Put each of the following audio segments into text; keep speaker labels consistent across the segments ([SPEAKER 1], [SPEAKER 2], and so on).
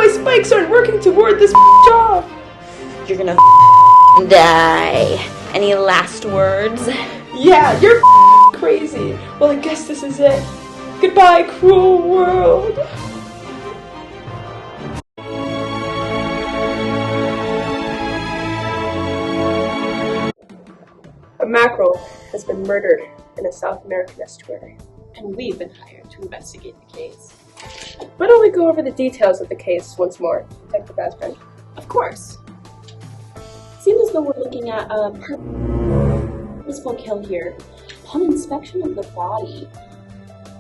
[SPEAKER 1] my spikes aren't working toward this job.
[SPEAKER 2] You're gonna die. Any last words?
[SPEAKER 1] Yeah, you're crazy. Well, I guess this is it. Goodbye, cruel world. A mackerel has been murdered in a South American estuary.
[SPEAKER 3] And we've been hired to investigate the case.
[SPEAKER 1] Why don't we go over the details of the case once more, Detective Aspen?
[SPEAKER 3] Of course. It seems as though we're looking at a purposeful kill here. Upon inspection of the body,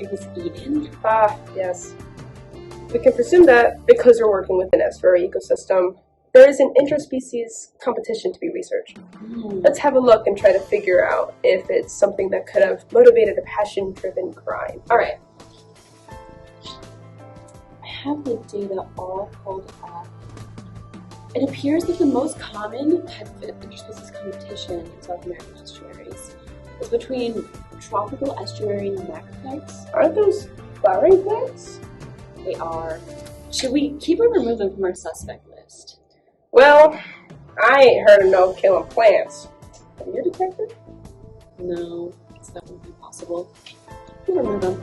[SPEAKER 3] it was eaten.
[SPEAKER 1] Ah, yes. We can presume that because we're working with an estuary ecosystem, there is an interspecies competition to be researched. Let's have a look and try to figure out if it's something that could have motivated a passion-driven crime.
[SPEAKER 3] Alright. I have the data all pulled up. It appears that the most common type of interspecies competition in South American estuaries is between tropical estuary macrocytes.
[SPEAKER 1] Aren't those flowering plants?
[SPEAKER 3] They are. Should we keep or remove them from our suspect list?
[SPEAKER 1] Well, I ain't heard of no killing plants. Are you a detective?
[SPEAKER 3] No, it's definitely possible. We'll remove them.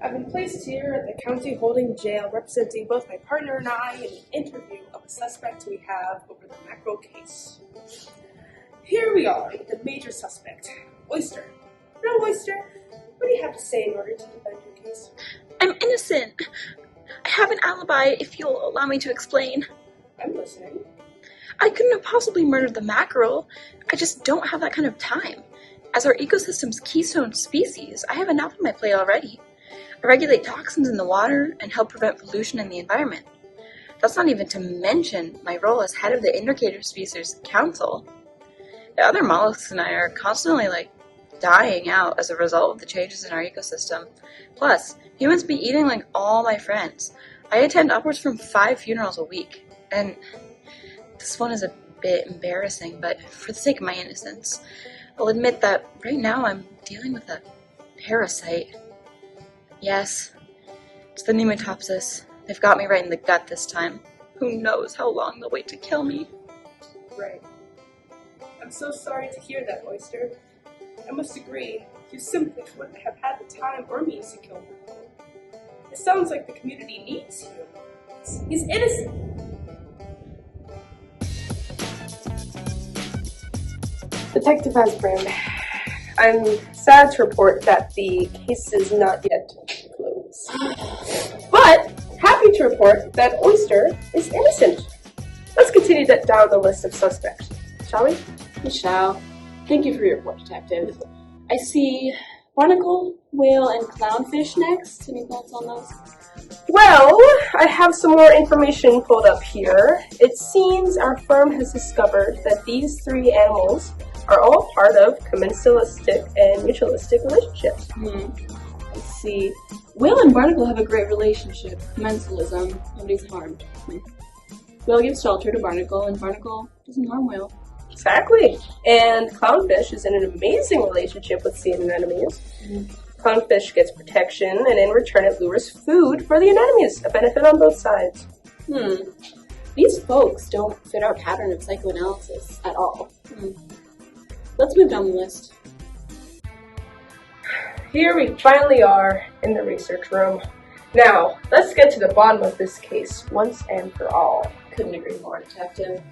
[SPEAKER 1] I've been placed here at the county holding jail representing both my partner and I in an interview of a suspect we have over the mackerel case. Here we are with the major suspect, Oyster. Now, Oyster, what do you have to say in order to defend your case?
[SPEAKER 2] I'm innocent. I have an alibi if you'll allow me to explain.
[SPEAKER 1] I'm listening.
[SPEAKER 2] I couldn't have possibly murdered the mackerel. I just don't have that kind of time. As our ecosystem's keystone species, I have enough on my plate already. I regulate toxins in the water and help prevent pollution in the environment. That's not even to mention my role as head of the Indicator Species Council. The other mollusks and I are constantly, dying out as a result of the changes in our ecosystem. Plus, humans be eating like all my friends. I attend upwards from 5 funerals a week, and this one is a bit embarrassing, but for the sake of my innocence, I'll admit that right now I'm dealing with a parasite. Yes, it's the nematopsis. They've got me right in the gut this time. Who knows how long they'll wait to kill me.
[SPEAKER 1] Right. I'm so sorry to hear that, Oyster. I must agree, you simply wouldn't have had the time or means to kill him. It sounds like the community needs you. He's innocent. Detective Aspen, I'm sad to report that the case is not yet closed. But happy to report that Oyster is innocent. Let's continue that down the list of suspects, shall we?
[SPEAKER 3] We shall. Thank you for your report, Detective. I see barnacle, whale, and clownfish next. Any thoughts on those?
[SPEAKER 1] Well, I have some more information pulled up here. It seems our firm has discovered that these 3 animals are all part of commensalistic and mutualistic relationships.
[SPEAKER 3] I see. Whale and barnacle have a great relationship. Commensalism. Nobody's harmed. Whale gives shelter to barnacle, and barnacle doesn't harm whale.
[SPEAKER 1] Exactly. And clownfish is in an amazing relationship with sea anemones. Clownfish gets protection, and in return it lures food for the anemones, a benefit on both sides.
[SPEAKER 3] These folks don't fit our pattern of psychoanalysis at all. Let's move down the list.
[SPEAKER 1] Here we finally are in the research room. Now, let's get to the bottom of this case once and for all.
[SPEAKER 3] Couldn't agree more, Detective.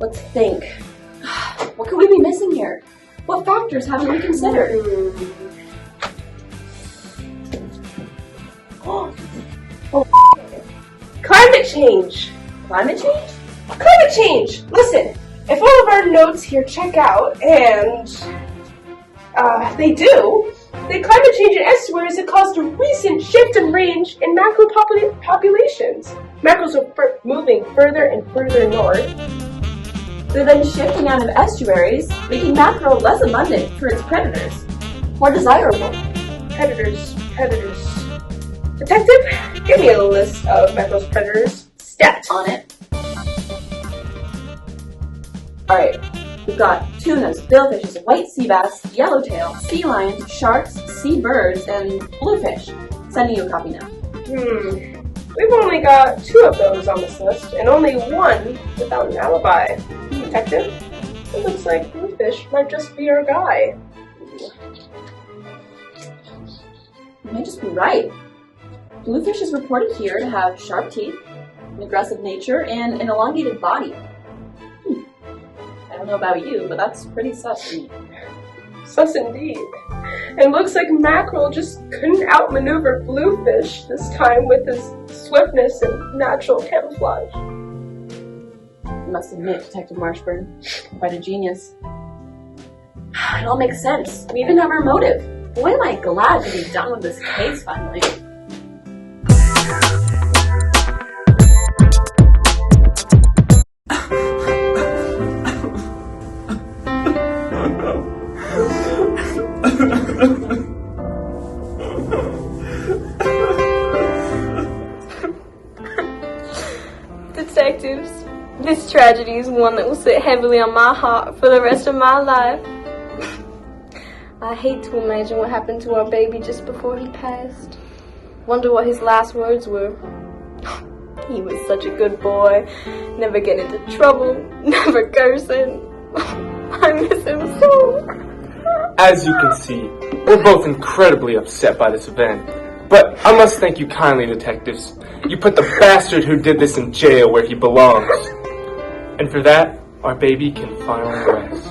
[SPEAKER 3] Let's think. What could we be missing here? What factors haven't we considered?
[SPEAKER 1] Climate change!
[SPEAKER 3] Climate change?
[SPEAKER 1] Climate change! Listen, if all of our notes here check out, and they do, the climate change in estuaries has caused a recent shift in range in mackerel populations. Mackerels are moving further and further north.
[SPEAKER 3] They're then shifting out of estuaries, making mackerel less abundant for its predators. More desirable.
[SPEAKER 1] Predators. Detective, give me a list of mackerel's predators. Stat.
[SPEAKER 3] On it. Alright, we've got tunas, billfishes, white sea bass, yellowtail, sea lions, sharks, sea birds, and bluefish.
[SPEAKER 2] Sending you a copy now.
[SPEAKER 1] We've only got 2 of those on this list, and only 1 without an alibi. Detective, it looks like Bluefish might just be our guy.
[SPEAKER 2] You may just be right. Bluefish is reported here to have sharp teeth, an aggressive nature, and an elongated body. I don't know about you, but that's pretty sus to me.
[SPEAKER 1] Sus indeed. And looks like Mackerel just couldn't outmaneuver Bluefish this time with his swiftness and natural camouflage.
[SPEAKER 2] You must admit, Detective Marshburn, quite a genius. It all makes sense. We even have our motive. Boy, am I glad to be done with this case finally.
[SPEAKER 4] Detectives, this tragedy is one that will sit heavily on my heart for the rest of my life. I hate to imagine what happened to our baby just before he passed. Wonder what his last words were. He was such a good boy, never get into trouble, never cursing. I miss him so.
[SPEAKER 5] As you can see, we're both incredibly upset by this event. But I must thank you kindly, detectives. You put the bastard who did this in jail where he belongs. And for that, our baby can finally rest.